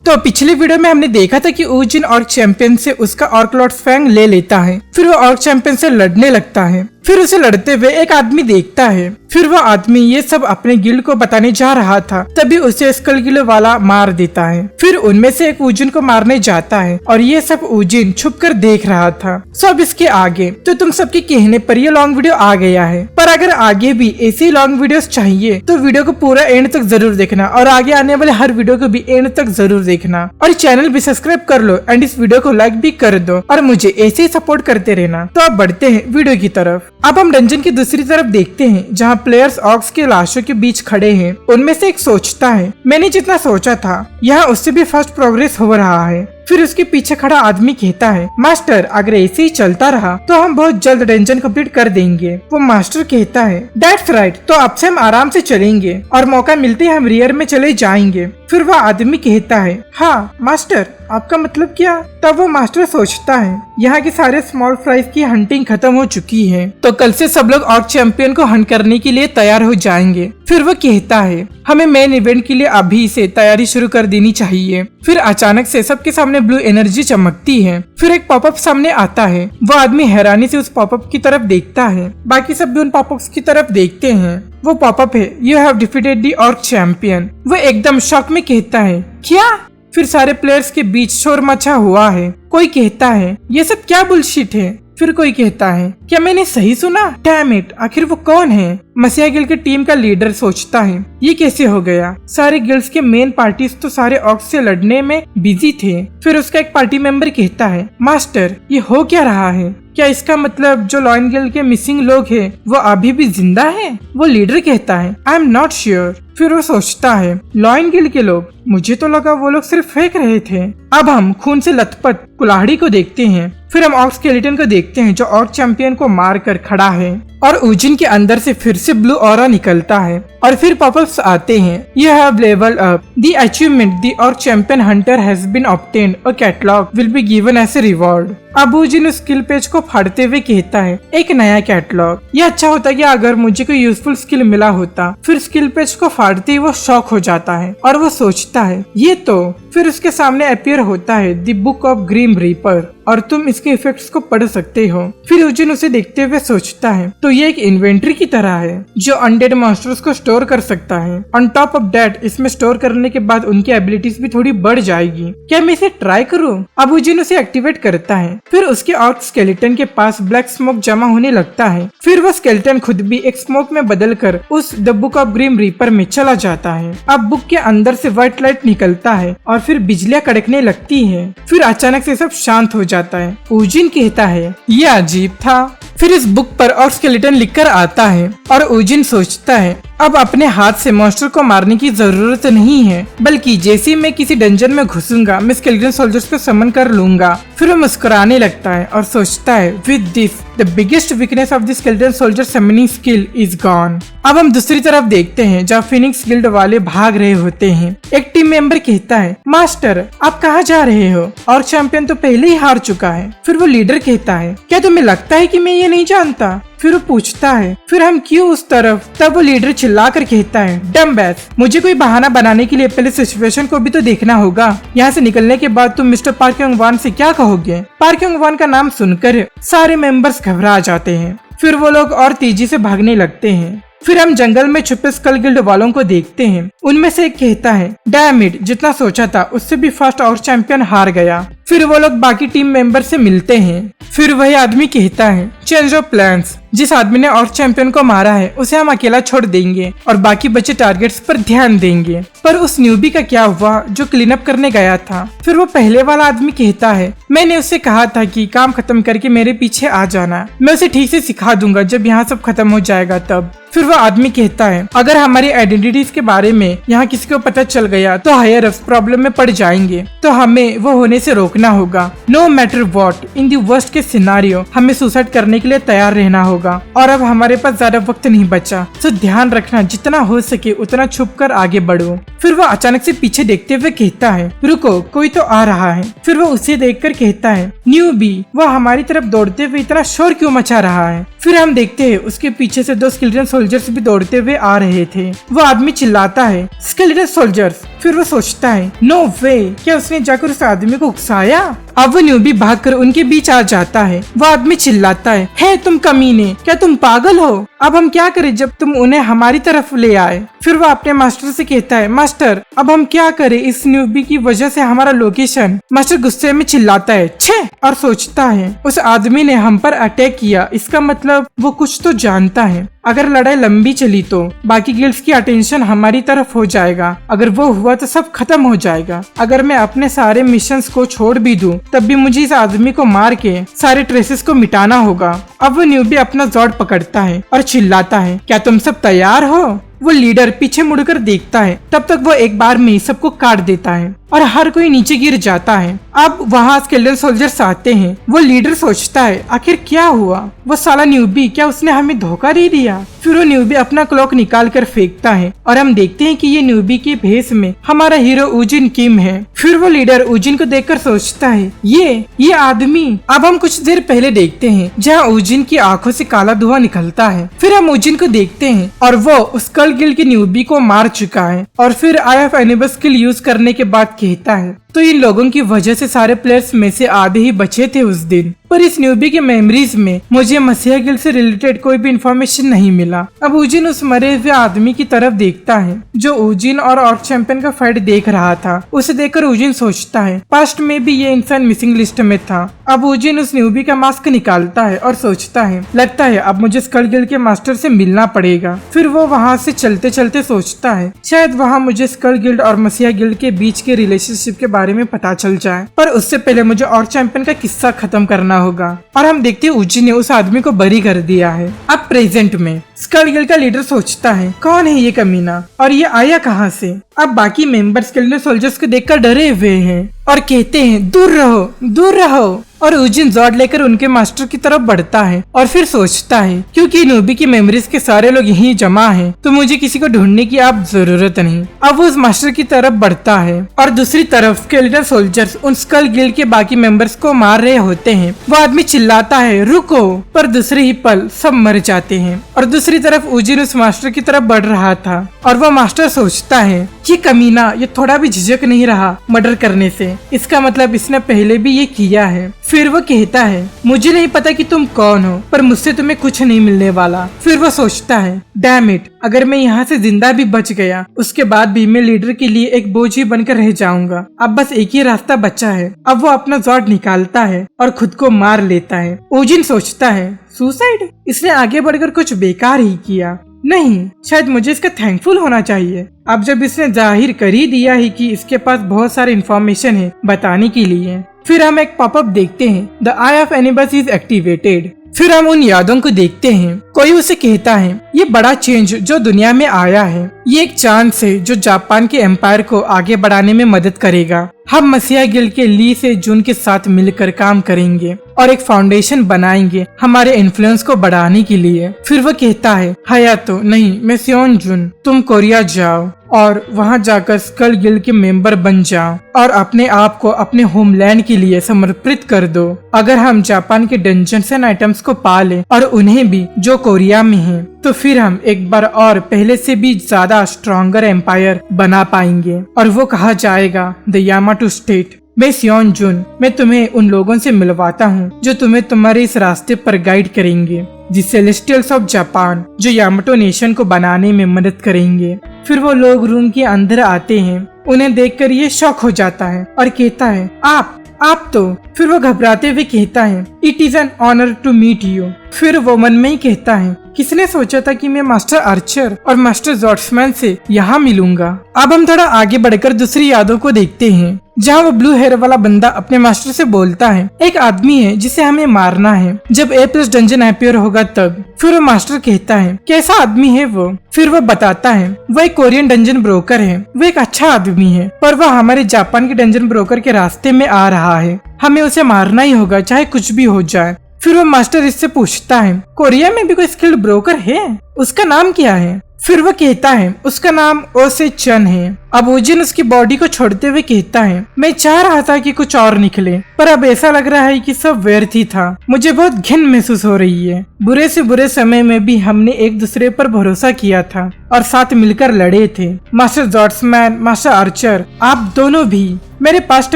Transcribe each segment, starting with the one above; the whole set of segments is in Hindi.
तो पिछले वीडियो में हमने देखा था कि ऊजिन ऑर्क चैंपियन से उसका ऑर्क लॉर्ड फैंग ले लेता है, फिर वो ऑर्क चैंपियन से लड़ने लगता है। फिर उसे लड़ते हुए एक आदमी देखता है, फिर वो आदमी ये सब अपने गिल्ड को बताने जा रहा था, तभी उसे स्कल गिल्ड वाला मार देता है। फिर उनमें से एक ऊजिन को मारने जाता है और ये सब ऊजिन छुप कर देख रहा था। सो अब इसके आगे तो तुम सबके कहने पर ये लॉन्ग वीडियो आ गया है, पर अगर आगे भी ऐसे लॉन्ग वीडियोस चाहिए तो वीडियो को पूरा एंड तक जरूर देखना और आगे आने वाले हर वीडियो को भी एंड तक जरूर देखना और चैनल भी सब्सक्राइब कर लो एंड इस वीडियो को लाइक भी कर दो और मुझे ऐसे ही सपोर्ट करते रहना। तो अब बढ़ते हैं वीडियो की तरफ। अब हम डंजन की दूसरी तरफ देखते हैं जहाँ प्लेयर्स ऑक्स के लाशों के बीच खड़े हैं। उनमें से एक सोचता है, मैंने जितना सोचा था यहाँ उससे भी फास्ट प्रोग्रेस हो रहा है। फिर उसके पीछे खड़ा आदमी कहता है, मास्टर अगर ऐसे ही चलता रहा तो हम बहुत जल्द डंजन कंप्लीट कर देंगे। वो मास्टर कहता है, दैट्स राइट, तो अब से हम आराम से चलेंगे और मौका मिलते ही हम रियर में चले जाएंगे। फिर वह आदमी कहता है, हाँ मास्टर आपका मतलब क्या? तब वो मास्टर सोचता है, यहाँ के सारे स्मॉल फ्राइज की हंटिंग खत्म हो चुकी है, तो कल से सब लोग ऑर्क चैंपियन को हंट करने के लिए तैयार हो जाएंगे। फिर वो कहता है, हमें मेन इवेंट के लिए अभी से तैयारी शुरू कर देनी चाहिए। फिर अचानक से सबके सामने ब्लू एनर्जी चमकती है। फिर एक पॉपअप सामने आता है। वो आदमी हैरानी से उस पॉपअप की तरफ देखता है, बाकी सब भी उन पॉपअप्स की तरफ देखते हैं। वो पॉपअप है, you have defeated the orc champion. वो एकदम शॉक में कहता है, क्या? फिर सारे प्लेयर्स के बीच शोर मचा हुआ है। कोई कहता है, ये सब क्या बुलशिट है? फिर कोई कहता है, क्या मैंने सही सुना? डैम इट, आखिर वो कौन है? मसीहा गिल्ड के टीम का लीडर सोचता है, ये कैसे हो गया? सारे गिल्ड्स के मेन पार्टीज तो सारे ऑक्स से लड़ने में बिजी थे। फिर उसका एक पार्टी मेंबर कहता है, मास्टर ये हो क्या रहा है? क्या इसका मतलब जो लॉयन गिल्ड के मिसिंग लोग हैं वो अभी भी जिंदा हैं? वो लीडर कहता है, आई एम नॉट श्योर। फिर वो सोचता है, लॉयन गिल्ड के लोग? मुझे तो लगा वो लोग सिर्फ फेंक रहे थे। अब हम खून से लथपथ कुल्हाड़ी को देखते हैं। फिर हम ऑर्क स्केलेटन को देखते हैं जो ऑर्क चैंपियन को मार कर खड़ा है और ऊजिन के अंदर से फिर से ब्लू ऑरा निकलता है और फिर पॉपअप्स आते हैं। You have levelled up the achievement the orc champion hunter has been obtained, a catalogue will be given as a reward. अब ऊजिन उस स्किल पेज को फाड़ते हुए कहता है, एक नया कैटलॉग। ये अच्छा होता कि अगर मुझे कोई यूजफुल स्किल मिला होता। फिर स्किल पेज को फाड़ते ही वो शॉक हो जाता है और वो सोचता है, ये तो। फिर उसके सामने अपीयर होता है the book of grim reaper और तुम इसके इफेक्ट्स को पढ़ सकते हो। फिर ऊजिन उसे देखते हुए सोचता है, तो ये एक इन्वेंटरी की तरह है जो अनडेड मॉन्स्टर्स को स्टोर कर सकता है। ऑन टॉप ऑफ दैट इसमें स्टोर करने के बाद उनकी एबिलिटीज भी थोड़ी बढ़ जाएगी। क्या मैं इसे ट्राई करूं? अब ऊजिन उसे एक्टिवेट करता है। फिर उसके ऑर्क स्केलेटन के पास ब्लैक स्मोक जमा होने लगता है। फिर वह स्केलेटन खुद भी एक स्मोक में बदलकर उस the book of grim reaper में चला जाता है। अब बुक के अंदर से व्हाइट लाइट निकलता है और फिर बिजलियां कड़कने लगती है। फिर अचानक से सब शांत हो जाता है। ऊजिन कहता है, ये अजीब था। फिर इस बुक पर ऑर्क स्केलेटन लिखकर आता है और ऊजिन सोचता है, अब अपने हाथ से मॉन्स्टर को मारने की जरूरत नहीं है, बल्कि जैसे ही मैं किसी डंजन में घुसूंगा मैं स्केलेटन सोल्जर्स को समन कर लूंगा। फिर वो मुस्कुराने लगता है और सोचता है, with this the biggest weakness of the skeleton soldier summoning skill is gone. अब हम दूसरी तरफ देखते हैं जहाँ फिनिक्स गिल्ड वाले भाग रहे होते हैं। एक टीम मेंबर कहता है, मास्टर आप कहाँ जा रहे हो? ऑर्क चैंपियन तो पहले ही हार चुका है। फिर वो लीडर कहता है, क्या तुम्हें लगता है कि मैं ये नहीं जानता? फिर वो पूछता है, फिर हम क्यों उस तरफ? तब वो लीडर चिल्लाकर कहता है, डम बैच, मुझे कोई बहाना बनाने के लिए पहले सिचुएशन को भी तो देखना होगा। यहाँ से निकलने के बाद तुम मिस्टर पार्क योंग वन से क्या कहोगे? पार्क योंग वन का नाम सुनकर सारे मेंबर्स घबरा जाते हैं। फिर वो लोग और तेजी से भागने लगते हैं। फिर हम जंगल में छुपे स्कल गिल्ड वालों को देखते हैं। उनमें से एक कहता है, डैम इट, जितना सोचा था उससे भी फास्ट ऑर्क चैंपियन हार गया। फिर वो लोग बाकी टीम मेंबर से मिलते हैं। फिर वही आदमी कहता है, चेंज ऑफ प्लान्स, जिस आदमी ने ऑर्क चैंपियन को मारा है उसे हम अकेला छोड़ देंगे और बाकी बचे टारगेट्स पर ध्यान देंगे। पर उस न्यूबी का क्या हुआ जो क्लीन अप करने गया था? फिर वो पहले वाला आदमी कहता है, मैंने उससे कहा था कि काम खत्म करके मेरे पीछे आ जाना, मैं उसे ठीक से सिखा दूंगा जब यहाँ सब खत्म हो जाएगा तब। फिर वो आदमी कहता है, अगर हमारी आइडेंटिटीज के बारे में यहाँ किसी को पता चल गया तो हायर अप्स प्रॉब्लम में पड़ जाएंगे, तो हमें वो होने से रोकना होगा। No matter what, in the worst case scenario हमें सुसाइड करने लड़ने के लिए तैयार रहना होगा और अब हमारे पास ज्यादा वक्त नहीं बचा, तो ध्यान रखना जितना हो सके उतना छुप कर आगे बढ़ो। फिर वो अचानक से पीछे देखते हुए कहता है, रुको, कोई तो आ रहा है। फिर वो उसे देखकर कहता है, न्यूबी, वो हमारी तरफ दौड़ते हुए इतना शोर क्यों मचा रहा है। फिर हम देखते हैं उसके पीछे से 2 स्केलेटन सोल्जर्स भी दौड़ते हुए आ रहे थे। वो आदमी चिल्लाता है, स्केलेटन सोल्जर्स। फिर वो सोचता है, नो वे, क्या उसने जाकर उस आदमी को उकसाया। अब वो न्यूबी भागकर उनके बीच आ जाता है। वो आदमी चिल्लाता है, हे तुम कमीने, क्या तुम पागल हो? अब हम क्या करें जब तुम उन्हें हमारी तरफ ले आए। फिर वो अपने मास्टर से कहता है, मास्टर, अब हम क्या करें, इस न्यूबी की वजह से हमारा लोकेशन। मास्टर गुस्से में चिल्लाता है, छे, और सोचता है उस आदमी ने हम पर अटैक किया, इसका मतलब वो कुछ तो जानता है। अगर लड़ाई लंबी चली तो बाकी गिल्ड्स की अटेंशन हमारी तरफ हो जाएगा। अगर वो हुआ तो सब खत्म हो जाएगा। अगर मैं अपने सारे मिशंस को छोड़ भी दूं, तब भी मुझे इस आदमी को मार के सारे ट्रेसेस को मिटाना होगा। अब वो न्यूबी अपना जॉर्ड पकड़ता है और चिल्लाता है, क्या तुम सब तैयार हो? वो लीडर पीछे मुड़कर देखता है, तब तक वो एक बार में सबको काट देता है और हर कोई नीचे गिर जाता है। अब वहाँ स्केलेटन सोल्जर्स आते हैं। वो लीडर सोचता है, आखिर क्या हुआ? वो साला न्यूबी, क्या उसने हमें धोखा दे दिया? फिर वो न्यूबी अपना क्लॉक निकाल कर फेंकता है और हम देखते हैं कि ये न्यूबी के भेष में हमारा हीरो उजिन किम है। फिर वो लीडर उजिन को देखकर सोचता है, ये आदमी। अब हम कुछ देर पहले देखते हैं जहाँ उजिन की आंखों से काला धुआं निकलता है। फिर हम उजिन को देखते हैं और वो स्कल गिल्ड के न्यूबी को मार चुका है और फिर आई ऑफ एनिबस स्किल यूज करने के बाद कहता है, तो इन लोगों की वजह से सारे प्लेयर्स में से आधे ही बचे थे उस दिन। पर इस न्यूबी के मेमोरीज में मुझे मसीहा गिल्ड से रिलेटेड कोई भी इंफॉर्मेशन नहीं मिला। अब उजिन उस मरे हुए आदमी की तरफ देखता है जो उजिन और ऑर्क चैंपियन का फाइट देख रहा था। उसे देखकर उजिन सोचता है, पास्ट में भी ये इंसान मिसिंग लिस्ट में था। अब उजिन उस न्यूबी का मास्क निकालता है और सोचता है, लगता है अब मुझे स्कल गिल्ड के मास्टर से मिलना पड़ेगा। फिर वो वहाँ से चलते चलते सोचता है, शायद वहाँ मुझे स्कल गिल्ड और मसीहा गिल्ड के बीच के रिलेशनशिप के बारे में पता चल जाए। पर उससे पहले मुझे ऑर्क चैंपियन का किस्सा खत्म करना होगा। और हम देखते हैं उजिन ने उस आदमी को बरी कर दिया है। अब प्रेजेंट में स्कल गिल्ड का लीडर सोचता है, कौन है ये कमीना और ये आया कहाँ से। अब बाकी मेंबर्स स्केलेटन सोल्जर्स को देखकर डरे हुए हैं और कहते हैं, दूर रहो, दूर रहो। और उजिन जॉर्ड लेकर उनके मास्टर की तरफ बढ़ता है और फिर सोचता है, क्योंकि न्यूबी की मेमोरीज के सारे लोग यहीं जमा हैं, तो मुझे किसी को ढूंढने की अब जरूरत नहीं। अब वो उस मास्टर की तरफ बढ़ता है और दूसरी तरफ स्केलेटन सोल्जर्स उन स्कल गिल्ड के बाकी मेंबर्स को मार रहे होते हैं। वो आदमी चिल्लाता है, रुको, पर दूसरे ही पल सब मर जाते हैं। और दूसरी तरफ उजिन उस मास्टर की तरफ बढ़ रहा था और वो मास्टर सोचता है, ये कमीना, ये थोड़ा भी झिझक नहीं रहा मर्डर करने से, इसका मतलब इसने पहले भी ये किया है। फिर वो कहता है, मुझे नहीं पता कि तुम कौन हो, पर मुझसे तुम्हें कुछ नहीं मिलने वाला। फिर वो सोचता है, डैम इट, अगर मैं यहाँ से जिंदा भी बच गया, उसके बाद भी मैं लीडर के लिए एक बोझ ही बनकर रह जाऊंगा। अब बस एक ही रास्ता बचा है। अब वो अपना जॉर्ड निकालता है और खुद को मार लेता है। उजिन सोचता है, सुसाइड? इसने आगे बढ़कर कुछ बेकार ही किया। नहीं, शायद मुझे इसका थैंकफुल होना चाहिए। अब जब इसने जाहिर कर ही दिया है कि इसके पास बहुत सारे इन्फॉर्मेशन है बताने के लिए। फिर हम एक पॉपअप देखते हैं, the eye of Anubis is activated. फिर हम उन यादों को देखते हैं। कोई उसे कहता है, ये बड़ा चेंज जो दुनिया में आया है, ये एक चांस है जो जापान के एम्पायर को आगे बढ़ाने में मदद करेगा। हम मसीहा गिल्ड के ली से जून के साथ मिलकर काम करेंगे और एक फाउंडेशन बनाएंगे हमारे इन्फ्लुएंस को बढ़ाने के लिए। फिर वो कहता है, हयातो नहीं, मैं सियोन जुन, तुम कोरिया जाओ और वहाँ जाकर स्कल गिल्ड के मेंबर बन जाओ और अपने आप को अपने होमलैंड के लिए समर्पित कर दो। अगर हम जापान के डंजन्स एंड आइटम्स को पा लें और उन्हें भी जो कोरिया में है, तो फिर हम एक बार और पहले से भी ज्यादा स्ट्रॉन्गर एम्पायर बना पाएंगे और वो कहा जाएगा द यामाटो स्टेट। मैं सियोन जुन, मैं तुम्हें उन लोगों से मिलवाता हूँ जो तुम्हें तुम्हारे इस रास्ते पर गाइड करेंगे, दी सेलेस्टियल्स ऑफ जापान, जो यामाटो नेशन को बनाने में मदद करेंगे। फिर वो लोग रूम के अंदर आते हैं। उन्हें देखकर ये शॉक हो जाता है और कहता है, आप तो। फिर वो घबराते हुए कहता है, it is an honour to meet you. फिर वो मन में ही कहता है, किसने सोचा था कि मैं मास्टर आर्चर और मास्टर जॉर्ड्समैन से यहाँ मिलूंगा। अब हम थोड़ा आगे बढ़कर दूसरी यादों को देखते हैं, जहाँ वो ब्लू हेयर वाला बंदा अपने मास्टर से बोलता है, एक आदमी है जिसे हमें मारना है, जब A+ डंजन अपीयर होगा तब। फिर वो मास्टर कहता है, कैसा आदमी है वो? फिर वो बताता है, वो एक कोरियन डंजन ब्रोकर है, वो एक अच्छा आदमी है, पर वो हमारे जापान के डंजन ब्रोकर के रास्ते में आ रहा है, हमें उसे मारना ही होगा चाहे कुछ भी हो जाए। फिर वो मास्टर इससे पूछता है कोरिया में भी कोई स्किल्ड ब्रोकर है, उसका नाम क्या है? फिर वो कहता है उसका नाम ओसे चन है। अब ओजिन उसकी बॉडी को छोड़ते हुए कहता है मैं चाह रहा था कि कुछ और निकले, पर अब ऐसा लग रहा है कि सब व्यर्थ ही था। मुझे बहुत घिन महसूस हो रही है। बुरे से बुरे समय में भी हमने एक दूसरे पर भरोसा किया था और साथ मिलकर लड़े थे। मास्टर जॉर्ड्समैन, मास्टर आर्चर, आप दोनों भी। मेरे पास्ट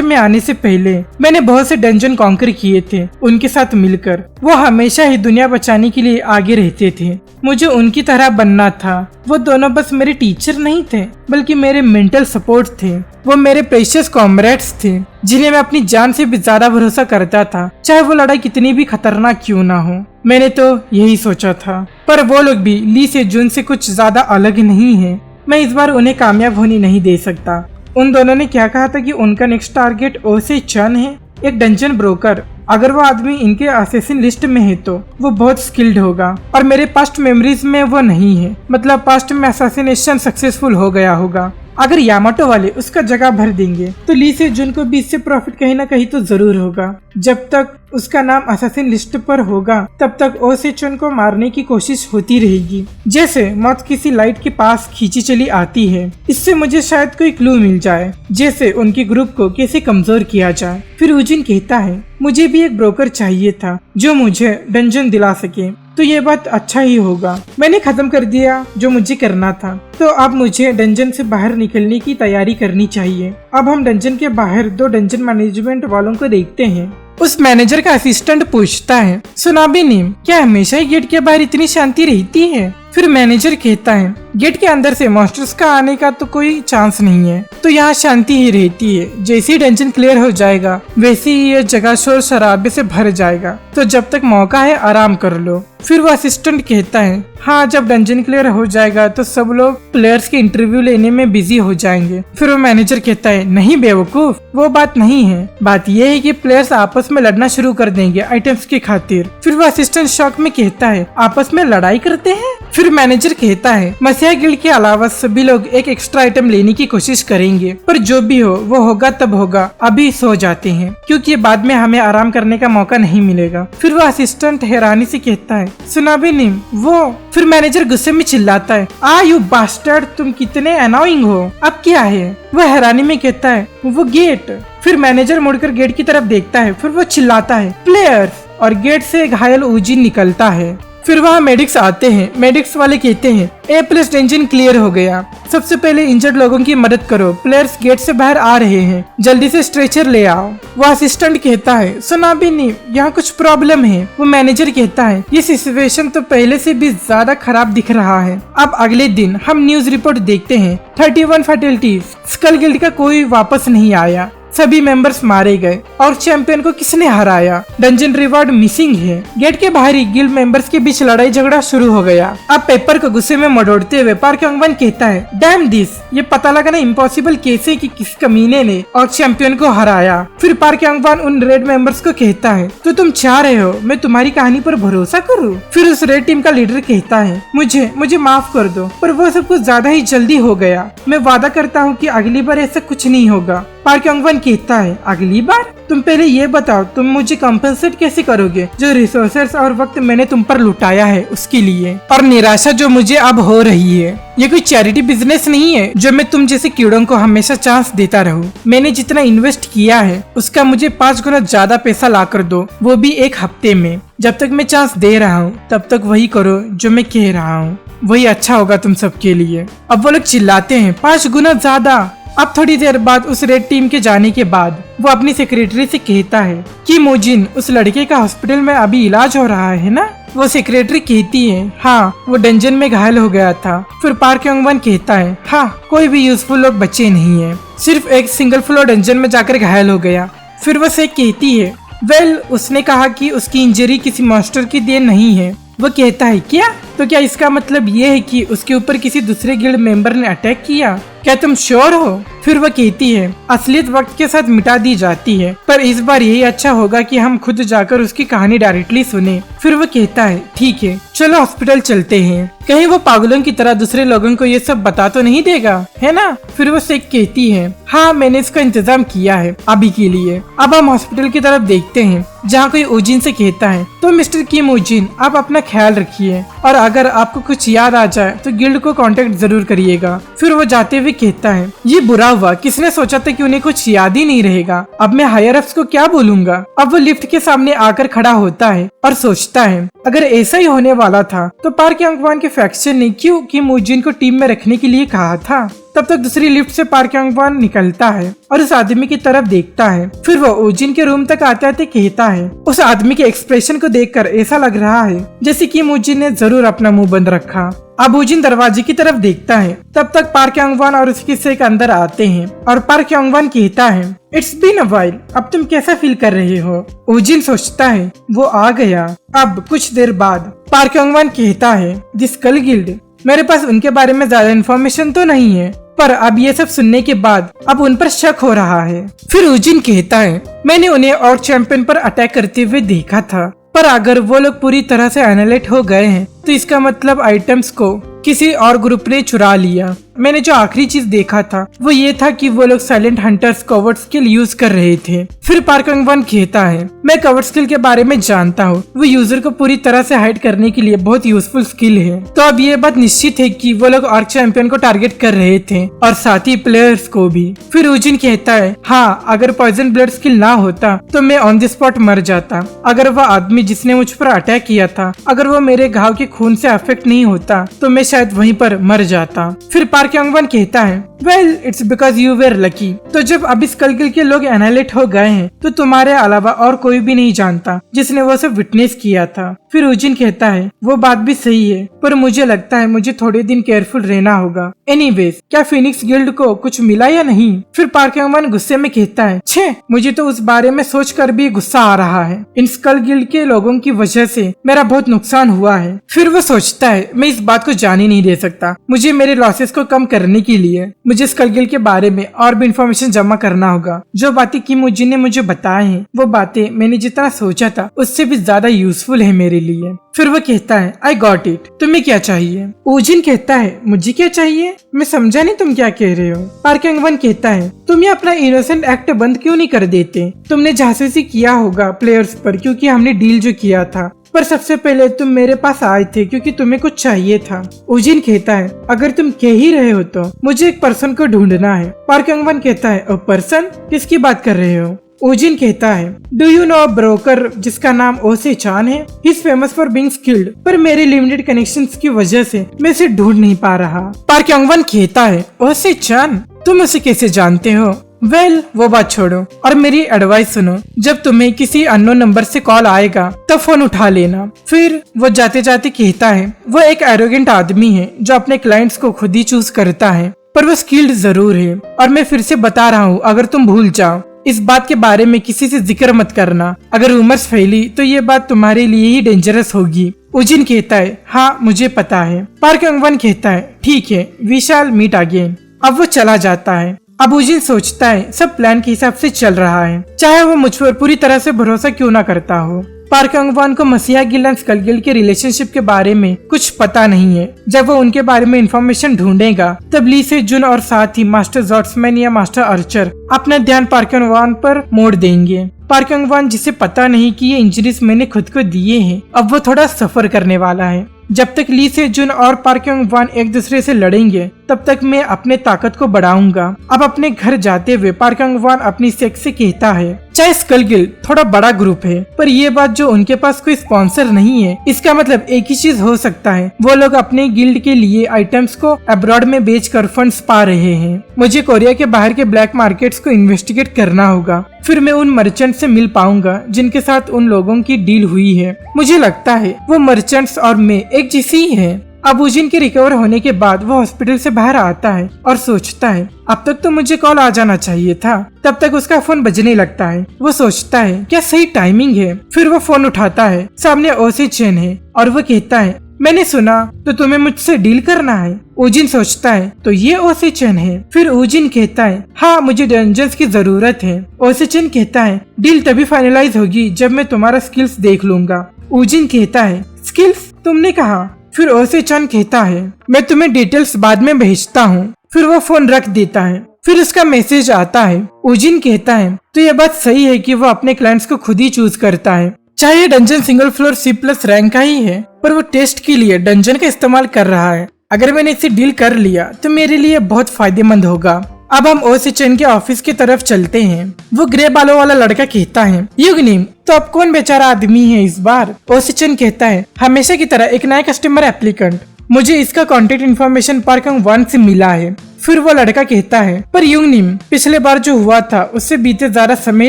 में आने से पहले मैंने बहुत से डंजन कॉन्कर किए थे उनके साथ मिलकर। वो हमेशा ही दुनिया बचाने के लिए आगे रहते थे। मुझे उनकी तरह बनना था। वो दोनों बस मेरे टीचर नहीं थे बल्कि मेरे मेंटल सपोर्ट थे। वो मेरे प्रेशियस कॉमरेड्स थे जिन्हें मैं अपनी जान से भी ज्यादा भरोसा करता था, चाहे वो लड़ाई कितनी भी खतरनाक क्यों ना हो। मैंने तो यही सोचा था, पर वो लोग भी ली से जुन से कुछ ज्यादा अलग नहीं है। मैं इस बार उन्हें कामयाब होने नहीं दे सकता। उन दोनों ने क्या कहा था कि उनका नेक्स्ट टारगेट ओसे चन है, एक डंजन ब्रोकर। अगर वो आदमी इनके असेसिन लिस्ट में है तो वो बहुत स्किल्ड होगा और मेरे पास्ट मेमोरीज में वो नहीं है। मतलब पास्ट में असैसिनेशन सक्सेसफुल हो गया होगा। अगर यामाटो वाले उसका जगह भर देंगे तो ली से जुन को भी इससे प्रॉफिट कहीं ना कहीं तो जरूर होगा। जब तक उसका नाम असैसिन लिस्ट पर होगा तब तक ओसे चुन को मारने की कोशिश होती रहेगी, जैसे मौत किसी लाइट के पास खींची चली आती है। इससे मुझे शायद कोई क्लू मिल जाए, जैसे उनके ग्रुप को कैसे कमजोर किया जाए। फिर उजिन कहता है मुझे भी एक ब्रोकर चाहिए था जो मुझे डंजन दिला सके, तो ये बात अच्छा ही होगा। मैंने खत्म कर दिया जो मुझे करना था, तो अब मुझे डंजन से बाहर निकलने की तैयारी करनी चाहिए। अब हम डंजन के बाहर दो डंजन मैनेजमेंट वालों को देखते हैं। उस मैनेजर का असिस्टेंट पूछता है सुनाबी नीम, क्या हमेशा ही गेट के बाहर इतनी शांति रहती है? फिर मैनेजर कहता है गेट के अंदर से मॉन्स्टर्स का आने का तो कोई चांस नहीं है, तो यहाँ शांति ही रहती है। जैसे ही डंजन क्लियर हो जाएगा वैसे ही ये जगह शोर शराबे से भर जाएगा, तो जब तक मौका है आराम कर लो। फिर वो असिस्टेंट कहता है हाँ, जब डंजन क्लियर हो जाएगा तो सब लोग प्लेयर्स के इंटरव्यू लेने में बिजी हो जाएंगे। फिर वो मैनेजर कहता है नहीं बेवकूफ, वो बात नहीं है। बात ये है कि प्लेयर्स आपस में लड़ना शुरू कर देंगे आइटम्स की खातिर। फिर वो असिस्टेंट शॉक में कहता है आपस में लड़ाई करते हैं? फिर मैनेजर कहता है मसीहा गिल्ड के अलावा सभी लोग एक एक्स्ट्रा आइटम लेने की कोशिश करेंगे, पर जो भी हो वो होगा तब होगा, अभी सो जाते हैं क्योंकि बाद में हमें आराम करने का मौका नहीं मिलेगा। फिर वो असिस्टेंट हैरानी से कहता है सुना भी नहीं वो। फिर मैनेजर गुस्से में चिल्लाता है आ यू बास्टर्ड, तुम कितने अनोइंग हो। अब क्या है? वह हैरानी में कहता है वो गेट। फिर मैनेजर मुड़कर गेट की तरफ देखता है, फिर वो चिल्लाता है प्लेयर्स, और गेट से घायल उजिन निकलता है। फिर वहाँ मेडिक्स आते हैं। मेडिक्स वाले कहते हैं A+ इंजन क्लियर हो गया, सबसे पहले इंजर्ड लोगों की मदद करो, प्लेयर्स गेट से बाहर आ रहे हैं, जल्दी से स्ट्रेचर ले आओ। वो असिस्टेंट कहता है सुना भी नहीं, यहाँ कुछ प्रॉब्लम है। वो मैनेजर कहता है ये सिचुएशन तो पहले से भी ज्यादा खराब दिख रहा है। अब अगले दिन हम न्यूज रिपोर्ट देखते हैं 31 फैटलिटीज। स्कल गिल्ड का कोई वापस नहीं आया, सभी मेंबर्स मारे गए और चैंपियन को किसने हराया? डंजन रिवॉर्ड मिसिंग है। गेट के बाहर ही गिल्ड मेंबर्स के बीच लड़ाई झगड़ा शुरू हो गया। अब पेपर को गुस्से में मरोड़ते हुए पार्क योंगवन कहता है डैम दिस, ये पता लगाना इम्पॉसिबल कैसे कि किस कमीने ने और चैंपियन को हराया। फिर पार्क योंगवन उन रेड मेंबर्स को कहता है तो तुम चाह रहे हो मैं तुम्हारी कहानी पर भरोसा करूं? फिर उस रेड टीम का लीडर कहता है मुझे माफ कर दो, पर वो सब कुछ ज्यादा ही जल्दी हो गया। मैं वादा करता हूँ कि अगली बार ऐसा कुछ नहीं होगा। पार्क योंगवन कहता है अगली बार? तुम पहले ये बताओ तुम मुझे कम्पेंसेट कैसे करोगे जो रिसोर्सेस और वक्त मैंने तुम पर लुटाया है उसके लिए, और निराशा जो मुझे अब हो रही है। ये कोई चैरिटी बिजनेस नहीं है जो मैं तुम जैसे कीड़ों को हमेशा चांस देता रहूं। मैंने जितना इन्वेस्ट किया है उसका मुझे 5 गुना ज्यादा पैसा ला कर दो, वो भी 1 हफ्ते में। जब तक मैं चांस दे रहा हूँ तब तक वही करो जो मैं कह रहा हूँ, वही अच्छा होगा तुम सबके लिए। अब वो लोग चिल्लाते हैं 5 गुना ज्यादा। अब थोड़ी देर बाद उस रेड टीम के जाने के बाद वो अपनी सेक्रेटरी से कहता है कि मोजिन उस लड़के का हॉस्पिटल में अभी इलाज हो रहा है ना? वो सेक्रेटरी कहती है हाँ, वो डंजन में घायल हो गया था। फिर पार्क योंगवन कहता है हाँ, कोई भी यूजफुल लोग बचे नहीं है, सिर्फ एक सिंगल फ्लोर डंजन में जाकर घायल हो गया। फिर वो से कहती है वेल, उसने कहा कि उसकी इंजरी किसी मॉन्स्टर की देन नहीं है। वो कहता है क्या? तो क्या इसका मतलब ये है कि उसके ऊपर किसी दूसरे गिल्ड मेंबर ने अटैक किया? क्या तुम श्योर हो? फिर वो कहती है असलियत वक्त के साथ मिटा दी जाती है, पर इस बार यही अच्छा होगा कि हम खुद जाकर उसकी कहानी डायरेक्टली सुने। फिर वो कहता है ठीक है चलो हॉस्पिटल चलते हैं, कहीं वो पागलों की तरह दूसरे लोगों को ये सब बता तो नहीं देगा, है ना। फिर वो सेक कहती है हाँ मैंने इसका इंतजाम किया है अभी के लिए। अब हम हॉस्पिटल की तरफ देखते हैं जहाँ कोई ओजिन से कहता है तो मिस्टर किम ओजिन आप अपना ख्याल रखिए और अगर आपको कुछ याद आ जाए तो गिल्ड को कांटेक्ट जरूर करिएगा। फिर वो जाते हुए कहता है ये बुरा हुआ, किसने सोचा था कि उन्हें कुछ याद ही नहीं रहेगा, अब मैं हायर अप्स को क्या बोलूंगा। अब वो लिफ्ट के सामने आकर खड़ा होता है और सोचता है अगर ऐसा ही होने वाला था तो पार्क यांग वन के फैक्शन ने क्यों किम ओजिन को टीम में रखने के लिए कहा था। तब तक दूसरी लिफ्ट से पार्क यांग वन निकलता है और उस आदमी की तरफ देखता है। फिर वो ओजिन के रूम तक आते आते कहता है उस आदमी के एक्सप्रेशन को देखकर ऐसा लग रहा है जैसे कि ओजिन ने जरूर अपना मुंह बंद रखा। अब ओजिन दरवाजे की तरफ देखता है। तब तक पार्क यांग वन और उसकी सेक अंदर आते हैं और पार्क यांग वन कहता है इट्स बीन अ व्हाइल, अब तुम कैसा फील कर रहे हो। ओजिन सोचता है वो आ गया। अब कुछ देर बाद पार्क यांग वन कहता है द स्कल गिल्ड, मेरे पास उनके बारे में ज्यादा इन्फॉर्मेशन तो नहीं है पर अब ये सब सुनने के बाद अब उन पर शक हो रहा है। फिर ओजिन कहता है मैंने उन्हें और चैंपियन पर अटैक करते हुए देखा था, पर अगर वो लोग पूरी तरह से एनालाइट हो गए हैं तो इसका मतलब आइटम्स को किसी और ग्रुप ने चुरा लिया। मैंने जो आखिरी चीज देखा था वो ये था कि वो लोग silent hunters covered skill use कर रहे थे। फिर पार्क यांग वन कहता है मैं कवर्ड स्किल के बारे में जानता हूँ, वो यूजर को पूरी तरह से हाइड करने के लिए बहुत यूजफुल स्किल है। तो अब ये बात निश्चित है कि वो लोग आर्क चैंपियन को टारगेट कर रहे थे और साथ ही प्लेयर्स को भी। फिर ओजिन कहता है हाँ अगर पॉइजन ब्लड स्किल ना होता तो मैं ऑन द स्पॉट मर जाता। अगर वह आदमी जिसने मुझ पर अटैक किया था अगर वो मेरे घाव के खून से अफेक्ट नहीं होता तो मैं शायद वहीं पर मर जाता। फिर पार्क यांग वन कहता है well it's because you were lucky. तो जब अब इस स्कल गिल्ड के लोग एनालाइट हो गए हैं तो तुम्हारे अलावा और कोई भी नहीं जानता जिसने वो सब विटनेस किया था। फिर ओजिन कहता है वो बात भी सही है पर मुझे लगता है मुझे थोड़े दिन केयरफुल रहना होगा। एनीवेज क्या फिनिक्स गिल्ड को कुछ मिला या नहीं। फिर पार्क यांग वन गुस्से में कहता है छे मुझे तो उस बारे में सोचकर भी गुस्सा आ रहा है, इन स्कल गिल्ड के लोगों की वजह से मेरा बहुत नुकसान हुआ है। फिर वो सोचता है मैं इस बात को जाने नहीं दे सकता, मुझे मेरे लॉसेस को कम करने के लिए मुझे स्कल गिल्ड के बारे में और भी इंफॉर्मेशन जमा करना होगा। जो बातें किम ओजिन ने मुझे बताए हैं वो बातें मैंने जितना सोचा था उससे भी ज्यादा यूजफुल है मेरे लिए। फिर वो कहता है आई गॉट इट, तुम्हें क्या चाहिए। ओजिन कहता है मुझे क्या चाहिए, मैं समझा नहीं तुम क्या कह रहे हो। पार्क यांग वन कहता है तुम ये अपना इनोसेंट एक्ट बंद क्यों नहीं कर देते, तुमने जासूसी किया होगा प्लेयर्स पर क्योंकि हमने डील जो किया था, पर सबसे पहले तुम मेरे पास आए थे क्योंकि तुम्हें कुछ चाहिए था। ओजिन कहता है अगर तुम कह ही रहे हो तो मुझे एक पर्सन को ढूंढना है। पार्क यांग वन कहता है ओ पर्सन, किसकी बात कर रहे हो। ओजिन कहता है do you know a broker जिसका नाम ओसे चान है, he is famous for being skilled, पर मेरे लिमिटेड कनेक्शंस की वजह से मैं इसे ढूंढ नहीं पा रहा। पार्क यांग वन कहता है ओसे चान, तुम उसे कैसे जानते हो। वेल वो बात छोड़ो और मेरी एडवाइस सुनो, जब तुम्हें किसी अननोन नंबर से कॉल आएगा तो फोन उठा लेना। फिर वो जाते जाते कहता है वो एक एरोगेंट आदमी है जो अपने क्लाइंट्स को खुद ही चूज करता है, पर वो स्किल्ड जरूर है। और मैं फिर से बता रहा हूँ अगर तुम भूल जाओ इस बात के बारे में किसी से जिक्र मत करना, अगर रूमर्स फैली तो ये बात तुम्हारे लिए ही डेंजरस होगी। ओजिन कहता है हाँ मुझे पता है। पार्क यांग वन कहता है ठीक है वी शैल मीट अगेन। अब वो चला जाता है। अब ओजिन सोचता है सब प्लान के हिसाब से चल रहा है, चाहे वो मुझ पर पूरी तरह से भरोसा क्यों ना करता हो। पार्क यांग वन को मसीहा गिल्ड और स्कल गिल्ड के रिलेशनशिप के बारे में कुछ पता नहीं है। जब वो उनके बारे में इंफॉर्मेशन ढूंढेगा तब ली से जुन और साथ ही मास्टर जॉर्ट्समैन या मास्टर आर्चर अपना ध्यान पार्क यांग वन पर मोड़ देंगे। पार्क यांग वन जिसे पता नहीं कि ये इंजरीज मैंने खुद को दिए हैं, अब वो थोड़ा सफर करने वाला है। जब तक ली से जुन और पार्क यांग वन एक दूसरे से लड़ेंगे तब तक मैं अपने ताकत को बढ़ाऊंगा। अब अपने घर जाते हुए पार्क यांग वन अपनी सेक्स से कहता है चाहे स्कल गिल्ड थोड़ा बड़ा ग्रुप है पर ये बात जो उनके पास कोई स्पॉन्सर नहीं है, इसका मतलब एक ही चीज हो सकता है, वो लोग अपने गिल्ड के लिए आइटम्स को अब्रॉड में बेचकर फंड्स पा रहे हैं। मुझे कोरिया के बाहर के ब्लैक मार्केट्स को इन्वेस्टिगेट करना होगा, फिर मैं उन मर्चेंट से मिल पाऊंगा जिनके साथ उन लोगों की डील हुई है। मुझे लगता है वो मर्चेंट्स और मैं एक जैसी ही है। अब ओजिन के रिकवर होने के बाद वो हॉस्पिटल से बाहर आता है और सोचता है अब तक तो मुझे कॉल आ जाना चाहिए था। तब तक उसका फोन बजने लगता है। वो सोचता है क्या सही टाइमिंग है। फिर वो फोन उठाता है, सामने ओसे चेन है और वो कहता है मैंने सुना तो तुम्हें मुझसे डील करना है। ओजिन सोचता है तो ये ओसे चेन है। फिर ओजिन कहता है हाँ मुझे डंजन्स की जरूरत है। ओसे चेन कहता है डील तभी फाइनलाइज होगी जब मैं तुम्हारा स्किल्स देख लूंगा। ऊजिन कहता है स्किल्स तुमने कहा। फिर ओसे चन कहता है मैं तुम्हें डिटेल्स बाद में भेजता हूँ। फिर वो फोन रख देता है। फिर उसका मैसेज आता है। ऊजिन कहता है तो ये बात सही है कि वो अपने क्लाइंट्स को खुद ही चूज करता है, चाहे dungeon single floor C+ rank का ही है, पर वो टेस्ट के लिए डंजन का इस्तेमाल कर रहा है। अगर मैंने इसे डील कर लिया तो मेरे लिए बहुत फायदेमंद होगा। अब हम ओसे चन के ऑफिस की तरफ चलते हैं। वो ग्रे बालों वाला लड़का कहता है युगनिम तो अब कौन बेचारा आदमी है इस बार। ओसे चन कहता है हमेशा की तरह एक नया कस्टमर एप्लीकेंट, मुझे इसका कॉन्टेक्ट इन्फॉर्मेशन पार्क 1 से मिला है। फिर वो लड़का कहता है पर युगनिम पिछले बार जो हुआ था उससे बीते ज्यादा समय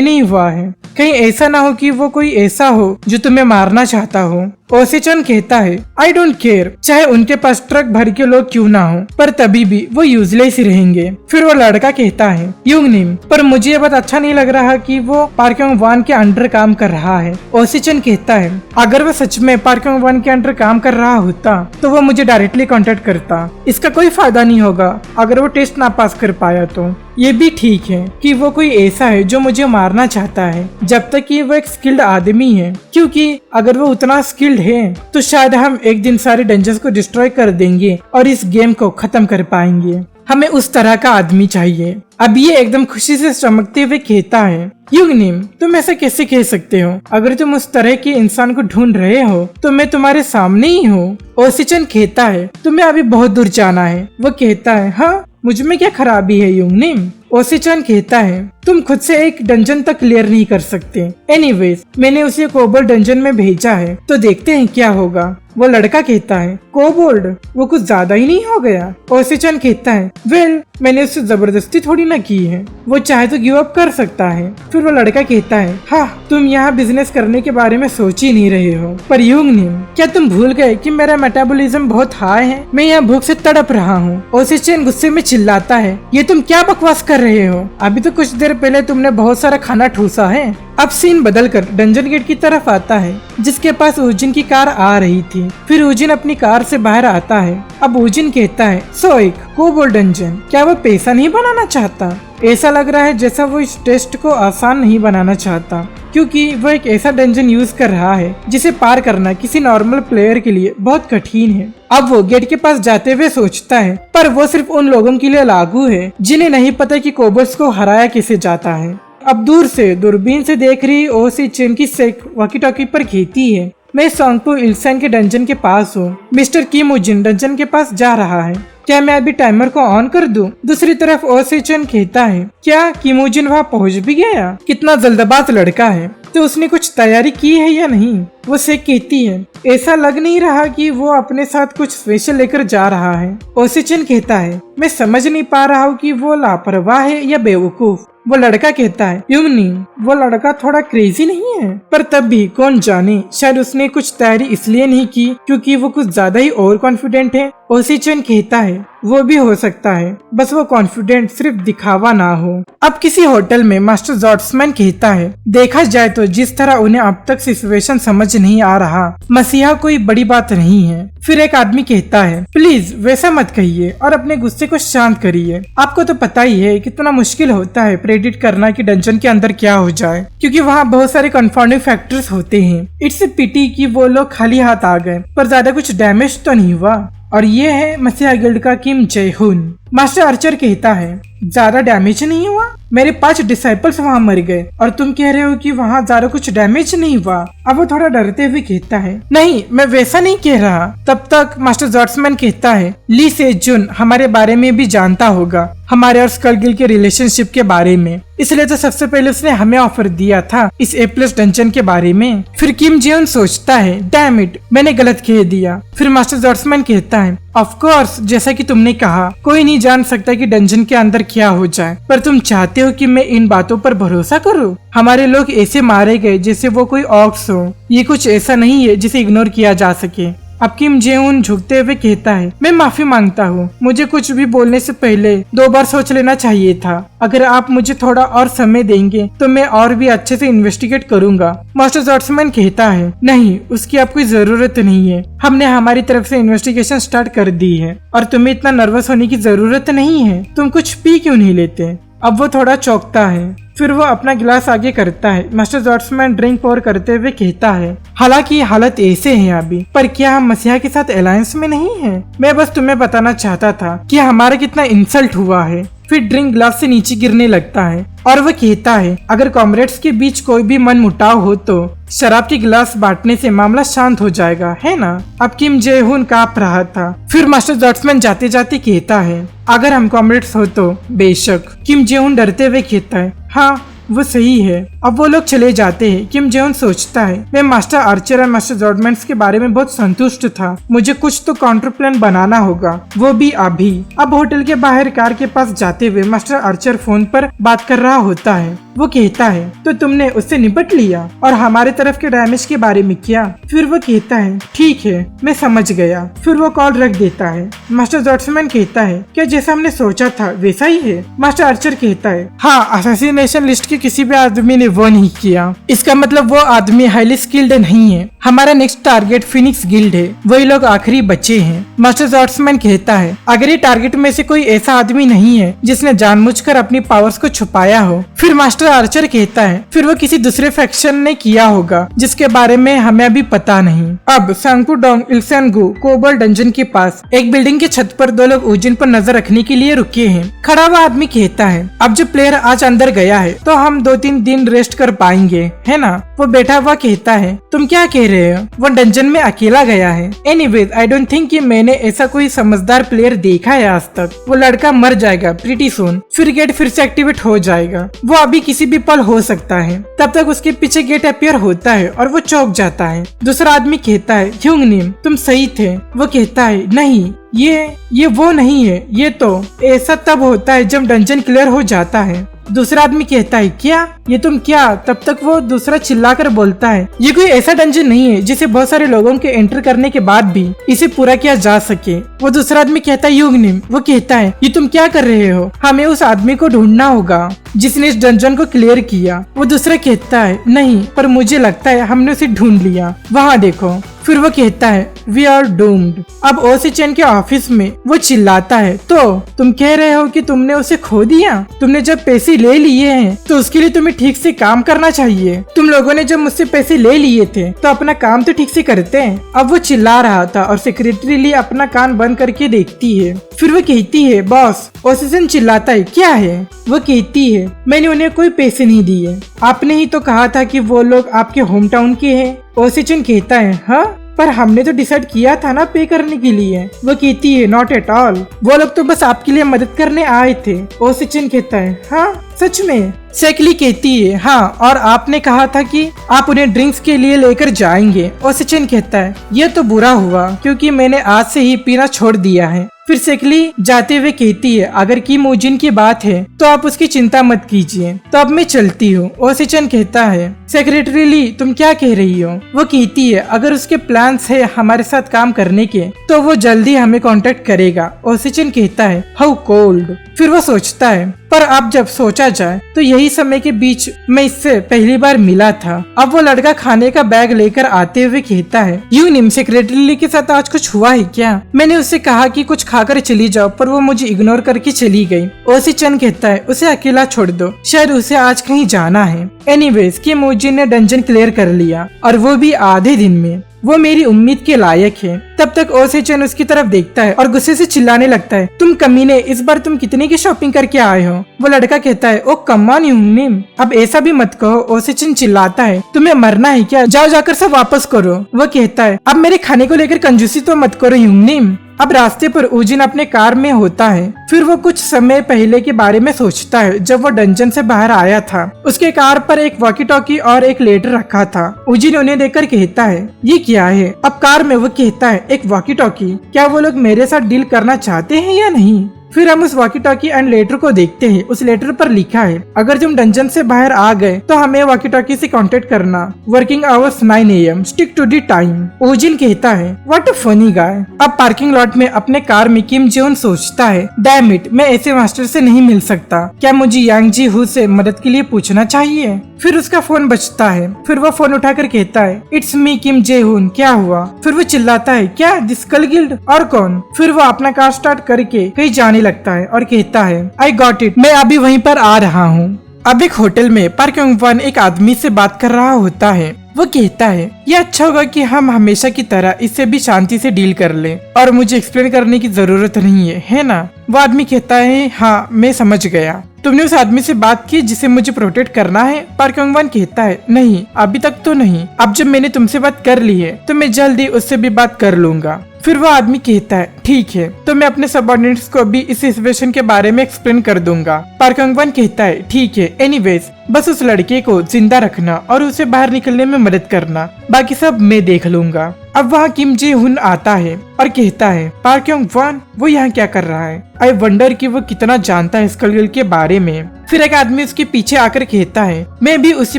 नहीं हुआ है, कहीं ऐसा ना हो कि वो कोई ऐसा हो जो तुम्हें मारना चाहता हो। ओसे चन कहता है आई डोंट केयर, चाहे उनके पास ट्रक भर के लोग क्यों ना हो, पर तभी भी वो यूजलेस ही रहेंगे। फिर वो लड़का कहता है युगनिम पर मुझे ये बात अच्छा नहीं लग रहा कि वो पार्किंग 1 के अंडर काम कर रहा है। ओसे चन कहता है अगर वो सच में पार्किंग 1 के अंडर काम कर रहा होता तो वो मुझे डायरेक्टली कांटेक्ट करता, इसका कोई फायदा नहीं होगा अगर वो टेस्ट ना पास कर पाया तो। ये भी ठीक है कि वो कोई ऐसा है जो मुझे मारना चाहता है, जब तक कि वो एक स्किल्ड आदमी है, क्योंकि अगर वो उतना स्किल्ड है तो शायद हम एक दिन सारे डंजन्स को डिस्ट्रॉय कर देंगे और इस गेम को खत्म कर पाएंगे। हमें उस तरह का आदमी चाहिए। अब ये एकदम खुशी से चमकते हुए कहता है युगनिम तुम ऐसा कैसे कह सकते हो, अगर तुम उस तरह के इंसान को ढूंढ रहे हो तो मैं तुम्हारे सामने ही हूँ। ओसे चन कहता है तुम्हें अभी बहुत दूर जाना है। वो कहता है हाँ मुझ में क्या खराबी है युगनिम। ओसे चन कहता है तुम खुद से एक डंजन तक क्लियर नहीं कर सकते। एनीवेज मैंने उसे कोबोल्ड डंजन में भेजा है तो देखते हैं क्या होगा। वो लड़का कहता है कोबोल्ड वो कुछ ज्यादा ही नहीं हो गया। ओसे चन कहता है वेल मैंने उससे जबरदस्ती थोड़ी ना की है, वो चाहे तो गिव अप कर सकता है। फिर वो लड़का कहता है हाँ तुम यहाँ बिजनेस करने के बारे में सोच ही नहीं रहे हो, पर युगनिम क्या तुम भूल गए कि मेरा मेटाबॉलिज्म बहुत हाई है, मैं यहाँ भूख से तड़प रहा हूँ। ओसे चन गुस्से में चिल्लाता है ये तुम क्या बकवास कर रहे हो, अभी तो कुछ देर पहले तुमने बहुत सारा खाना ठूसा है। अब सीन बदलकर डंजन गेट की तरफ आता है जिसके पास ऊजिन की कार आ रही थी। फिर ऊजिन अपनी कार से बाहर आता है। अब ऊजिन कहता है सोइक कोबोल्ड डंजन क्या वो पैसा नहीं बनाना चाहता। ऐसा लग रहा है जैसा वो इस टेस्ट को आसान नहीं बनाना चाहता, क्योंकि वो एक ऐसा डंजन यूज कर रहा है जिसे पार करना किसी नॉर्मल प्लेयर के लिए बहुत कठिन है। अब वो गेट के पास जाते हुए सोचता है पर वो सिर्फ उन लोगों के लिए लागू है जिन्हें नहीं पता कि कोबोल्ड्स को हराया कैसे जाता है। अब दूर से दूरबीन से देख रही ओसे चन की सेक वॉकी टॉकी पर कहती है मैं सोंगपो इल्सन के डंजन के पास हूँ, मिस्टर किम ऊजिन डंजन के पास जा रहा है, क्या मैं अभी टाइमर को ऑन कर दूं? दूसरी तरफ ओसे चन कहता है क्या किम ऊजिन वहाँ पहुँच भी गया, कितना जल्दबाज लड़का है, तो उसने कुछ तैयारी की है या नहीं। वो से कहती है ऐसा लग नहीं रहा कि वो अपने साथ कुछ स्पेशल लेकर जा रहा है। ओसे चन कहता है मैं समझ नहीं पा रहा हूँ कि वो लापरवाह है या बेवकूफ। वो लड़का कहता है युगनिम वो लड़का थोड़ा क्रेजी नहीं है, पर तब भी कौन जाने शायद उसने कुछ तैयारी इसलिए नहीं की क्योंकि वो कुछ ज्यादा ही ओवर कॉन्फिडेंट है। ओसे चन कहता है वो भी हो सकता है, बस वो कॉन्फिडेंट सिर्फ दिखावा ना हो। अब किसी होटल में मास्टर जॉर्ड्समैन कहता है देखा जाए तो जिस तरह उन्हें अब तक सिचुएशन समझ नहीं आ रहा, मसीहा कोई बड़ी बात नहीं है। फिर एक आदमी कहता है प्लीज वैसा मत कहिए और अपने गुस्से को शांत करिए, आपको तो पता ही है कितना मुश्किल होता है प्रेडिक्ट करना कि डंजन के अंदर क्या हो जाए, क्योंकि वहाँ बहुत सारे कंफाउंडिंग फैक्टर्स होते हैं। इट्स ए पिटी कि वो लोग खाली हाथ आ गए पर ज्यादा कुछ डैमेज तो नहीं हुआ। और ये है मसीहा गिल्ड का किम जय-हुन। मास्टर आर्चर कहता है ज्यादा डैमेज नहीं हुआ, मेरे 5 डिसाइपल्स वहाँ मर गए और तुम कह रहे हो कि वहाँ ज्यादा कुछ डैमेज नहीं हुआ। अब वो थोड़ा डरते हुए कहता है नहीं मैं वैसा नहीं कह रहा। तब तक मास्टर जॉर्ड्समैन कहता है ली से जुन हमारे बारे में भी जानता होगा, हमारे और स्कल गिल्ड के रिलेशनशिप के बारे में, इसलिए तो सबसे पहले उसने हमें ऑफर दिया था इस A+ डंजन के बारे में। फिर किम जेउन सोचता है डैम इट मैंने गलत कह दिया। फिर मास्टर जॉर्ड्समैन कहता है ऑफ कोर्स जैसा कि तुमने कहा कोई नहीं जान सकता कि डंजन के अंदर क्या हो जाए, पर तुम चाहते हो कि मैं इन बातों पर भरोसा करूं? हमारे लोग ऐसे मारे गए जैसे वो कोई ऑक्स हो, ये कुछ ऐसा नहीं है जिसे इग्नोर किया जा सके। अब किम जेउन झुकते हुए कहता है मैं माफी मांगता हूँ, मुझे कुछ भी बोलने से पहले 2 बार सोच लेना चाहिए था। अगर आप मुझे थोड़ा और समय देंगे तो मैं और भी अच्छे से इन्वेस्टिगेट करूंगा। मास्टर जॉर्ड्समैन कहता है नहीं उसकी आप कोई जरूरत नहीं है, हमने हमारी तरफ से इन्वेस्टिगेशन स्टार्ट कर दी है और तुम्हें इतना नर्वस होने की जरूरत नहीं है, तुम कुछ पी क्यों नहीं लेते। अब वो थोड़ा चौंकता है। फिर वो अपना गिलास आगे करता है। मास्टर जॉर्ड्समैन ड्रिंक पोर करते हुए कहता है, हालांकि ये हालत ऐसे है अभी, पर क्या हम मसीहा के साथ अलायंस में नहीं है? मैं बस तुम्हें बताना चाहता था कि हमारा कितना इंसल्ट हुआ है। फिर ड्रिंक ग्लास से नीचे गिरने लगता है और वह कहता है, अगर कॉमरेड्स के बीच कोई भी मन मुटाव हो तो शराब की गिलास बांटने से मामला शांत हो जाएगा, है ना? अब किम जे हुन कांप रहा था। फिर मास्टर जॉर्ड्समैन जाते जाते कहता है, अगर हम कॉमरेड्स हो तो बेशक। किम जे हुन डरते हुए कहता है, हाँ वो सही है। अब वो लोग चले जाते हैं। किम जेउन सोचता है, मैं मास्टर आर्चर और मास्टर जॉर्डमैन के बारे में बहुत संतुष्ट था, मुझे कुछ तो काउंटर प्लान बनाना होगा, वो भी अभी। अब होटल के बाहर कार के पास जाते हुए मास्टर आर्चर फोन पर बात कर रहा होता है। वो कहता है, तो तुमने उससे निपट लिया और हमारे तरफ के डैमेज के बारे में क्या? फिर वो कहता है, ठीक है मैं समझ गया। फिर वो कॉल रख देता है। मास्टर जॉर्ड्समैन कहता है, क्या जैसा हमने सोचा था वैसा ही है? मास्टर आर्चर कहता है, हाँ, असैसिनेशन लिस्ट के किसी भी आदमी ने वो नहीं किया, इसका मतलब वो आदमी हाईली स्किल्ड नहीं है। हमारा नेक्स्ट टारगेट फिनिक्स गिल्ड है, वही लोग आखिरी बचे हैं। मास्टर जॉर्ड्समैन कहता है, अगर ये टारगेट में से कोई ऐसा आदमी नहीं है जिसने जानबूझकर अपनी पावर्स को छुपाया हो। फिर मास्टर आर्चर कहता है, फिर वो किसी दूसरे फैक्शन ने किया होगा जिसके बारे में हमें अभी पता नहीं। अब सांगपुडोंग इल्सेनगु कोबल डंजन के पास एक बिल्डिंग के छत पर दो लोग ऊजिन पर नजर रखने के लिए रुके हैं। खड़ा हुआ आदमी कहता है, अब जो प्लेयर आज अंदर गया है तो हम 2-3 दिन रेस्ट कर पाएंगे, है ना? वो बैठा हुआ कहता है, तुम क्या कह रहे हो? वो डंजन में अकेला गया है। एनीवेज आई डोंट थिंक कि मैंने ऐसा कोई समझदार प्लेयर देखा है आज तक। वो लड़का मर जाएगा प्रीटी सून, फिर गेट फिर से एक्टिवेट हो जाएगा। वो अभी किसी भी पल हो सकता है। तब तक उसके पीछे गेट अपीयर होता है और वो चौंक जाता है। दूसरा आदमी कहता है, ह्यूंगनिम तुम सही थे। वो कहता है, नहीं ये वो नहीं है, ये तो ऐसा तब होता है जब डंजन क्लियर हो जाता है। दूसरा आदमी कहता है, क्या ये तुम क्या? तब तक वो दूसरा चिल्लाकर बोलता है, ये कोई ऐसा डंजन नहीं है जिसे बहुत सारे लोगों के एंटर करने के बाद भी इसे पूरा किया जा सके। वो दूसरा आदमी कहता है, ह्यूंगनिम। वो कहता है, ये तुम क्या कर रहे हो? हमें उस आदमी को ढूंढना होगा जिसने इस डंजन को क्लियर किया। वो दूसरा कहता है, नहीं, पर मुझे लगता है हमने उसे ढूंढ लिया, वहाँ देखो। फिर वो कहता है, वी आर डूम्ड। अब ओसी चैन के ऑफिस में वो चिल्लाता है, तो तुम कह रहे हो कि तुमने उसे खो दिया? तुमने जब पैसे ले लिए हैं तो उसके लिए तुम्हें ठीक से काम करना चाहिए। तुम लोगों ने जब मुझसे पैसे ले लिए थे तो अपना काम तो ठीक से करते हैं। अब वो चिल्ला रहा था और सेक्रेटरी ली अपना कान बंद करके देखती है। फिर वो कहती है, बॉस। ओसी चिल्लाता है, क्या है? वो कहती है, मैंने उन्हें कोई पैसे नहीं दिए, आपने ही तो कहा था कि वो लोग आपके होम टाउन के हैं। ओसीचन कहता है, हाँ, पर हमने तो डिसाइड किया था ना पे करने के लिए। वो कहती है, नॉट एट ऑल, वो लोग तो बस आपके लिए मदद करने आए थे। ओसीचन कहता है, हाँ सच में? सेकली कहती है, हाँ, और आपने कहा था कि आप उन्हें ड्रिंक्स के लिए लेकर जाएंगे। ओसीचन कहता है, यह तो बुरा हुआ क्योंकि मैंने आज से ही पीना छोड़ दिया है। फिर सेकली जाते हुए कहती है, अगर किम ओजिन की बात है तो आप उसकी चिंता मत कीजिए, तो अब मैं चलती हूँ। ओसीचन कहता है, सेक्रेटरी ली तुम क्या कह रही हो? वो कहती है, अगर उसके प्लान्स है हमारे साथ काम करने के तो वो जल्दी हमें कांटेक्ट करेगा। ओसीचन कहता है, हाउ कोल्ड। फिर वो सोचता है, पर अब जब सोचा जाए तो यही समय के बीच मैं इससे पहली बार मिला था। अब वो लड़का खाने का बैग लेकर आते हुए कहता है, ह्यूंगनिम सेक्रेटरी ली के साथ आज कुछ हुआ है क्या? मैंने उससे कहा कि कुछ खाकर चली जाओ, पर वो मुझे इग्नोर करके चली गई। ओसीचन कहता है, उसे अकेला छोड़ दो, शायद उसे आज कहीं जाना है। एनीवेज किम ओजिन ने डंजन क्लियर कर लिया और वो भी आधे दिन में। वो मेरी उम्मीद के लायक है। तब तक ओसीचन उसकी तरफ देखता है और गुस्से से चिल्लाने लगता है, तुम कमीने, इस बार तुम कितने की शॉपिंग करके आए हो? वो लड़का कहता है, ओ कम ऑन ह्यूंगनिम, अब ऐसा भी मत कहो। ओसीचन चिल्लाता है, तुम्हें मरना है क्या? जाओ जाकर सब वापस करो। वो कहता है, अब मेरे खाने को लेकर कंजूसी तो मत करो ह्यूंगनिम। अब रास्ते पर ओजिन अपने कार में होता है। फिर वो कुछ समय पहले के बारे में सोचता है जब वो डंजन से बाहर आया था। उसके कार पर एक वॉकी टॉकी और एक लेटर रखा था। ओजिन उन्हें देखकर कहता है, ये क्या है? अब कार में वो कहता है, एक वॉकी टॉकी, क्या वो लोग मेरे साथ डील करना चाहते हैं या नहीं? फिर हम उस वॉकी टॉकी एंड लेटर को देखते हैं। उस लेटर पर लिखा है, अगर तुम डंजन से बाहर आ गए तो हमें वॉकी टॉकी से कांटेक्ट करना। Working hours 9 AM, stick to the time. ओजिन कहता है, व्हाट अ फनी गाय। अब पार्किंग लॉट में अपने कार में किम जेउन सोचता है, डैम इट, मैं ऐसे मास्टर से नहीं मिल सकता। क्या मुझे यांग जी हु से मदद के लिए पूछना चाहिए? फिर उसका फोन बजता है। फिर वो फोन उठाकर कहता है, इट्स मी किम जे हुन, क्या हुआ? फिर वो चिल्लाता है, क्या द स्कल गिल्ड? और कौन? फिर वो अपना कार स्टार्ट करके कहीं जाने लगता है और कहता है, आई गॉट इट, मैं अभी वहीं पर आ रहा हूँ। अब एक होटल में पार्क योंग वन एक आदमी से बात कर रहा होता है। वो कहता है ये अच्छा होगा कि हम हमेशा की तरह इससे भी शांति से डील कर लें और मुझे एक्सप्लेन करने की जरूरत नहीं है ना। वो आदमी कहता है हाँ मैं समझ गया। तुमने उस आदमी से बात की जिसे मुझे प्रोटेक्ट करना है? पार्क योंग वन कहता है नहीं अभी तक तो नहीं। अब जब मैंने तुमसे बात कर ली है तो मैं जल्दी उससे भी बात कर लूंगा। फिर वो आदमी कहता है ठीक है तो मैं अपने सबऑर्डिनेट्स को भी इस सिचुएशन के बारे में एक्सप्लेन कर दूंगा। पार्क योंग वन कहता है ठीक है एनीवेज बस उस लड़के को जिंदा रखना और उसे बाहर निकलने में मदद करना, बाकी सब मैं देख लूंगा। अब वहाँ किम जे हुन आता है और कहता है पार्क योंग वन वो यहाँ क्या कर रहा है? आई वंडर कि वो कितना जानता है स्कल गर्ल के बारे में। फिर एक आदमी उसके पीछे आकर कहता है मैं भी उसी